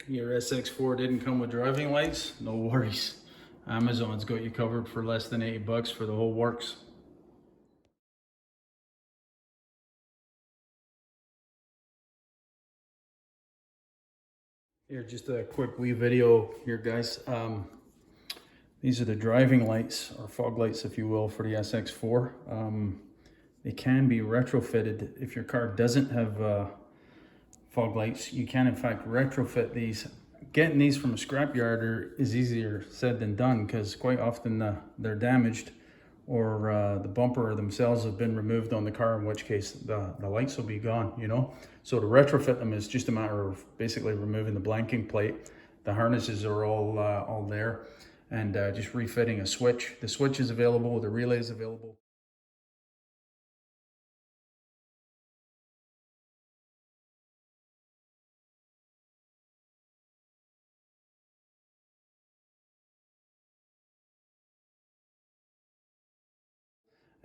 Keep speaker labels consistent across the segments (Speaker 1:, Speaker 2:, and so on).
Speaker 1: Your SX4 didn't come with driving lights? No worries. Amazon's got you covered for less than 80 bucks for the whole works. Here, just a quick wee video here, guys. These are the driving lights, or fog lights, if you will, for the SX4. They can be retrofitted. If your car doesn't have fog lights, you can in fact retrofit these. Getting these from a scrapyard is easier said than done, because quite often they're damaged, or the bumper themselves have been removed on the car, in which case the lights will be gone, you know. So to retrofit them is just a matter of basically removing the blanking plate. The harnesses are all there, and just refitting a switch. The switch is available, the relay is available.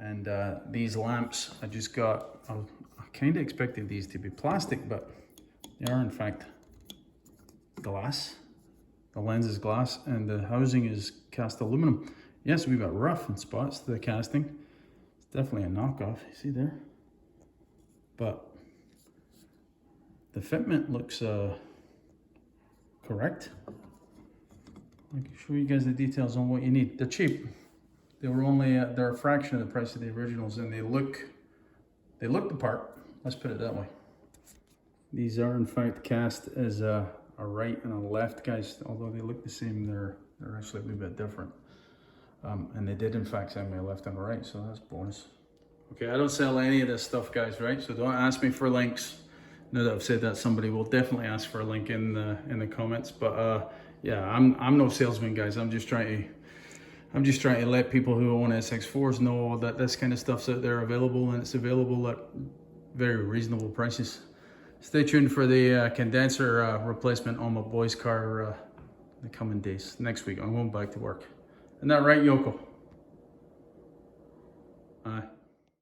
Speaker 1: And these lamps, I just got, I kind of expected these to be plastic, but they are in fact glass. The lens is glass and the housing is cast aluminum. Yes, we've got rough in spots to the casting. It's definitely a knockoff, you see there? But the fitment looks correct. I can show you guys the details on what you need. They're cheap. They were only, they're a fraction of the price of the originals, and they look the part. Let's put it that way. These are in fact cast as a right and a left, guys. Although they look the same, they're actually a wee bit different. And they did in fact send me a left and a right, so that's bonus. Okay, I don't sell any of this stuff, guys, right? So don't ask me for links. Now that I've said that, somebody will definitely ask for a link in the comments. But yeah, I'm no salesman, guys. I'm just trying to let people who own SX4s know that this kind of stuff's out there available, and it's available at very reasonable prices. Stay tuned for the condenser replacement on my boy's car the coming days. Next week, I'm going back to work. Isn't that right, Yoko? Aye.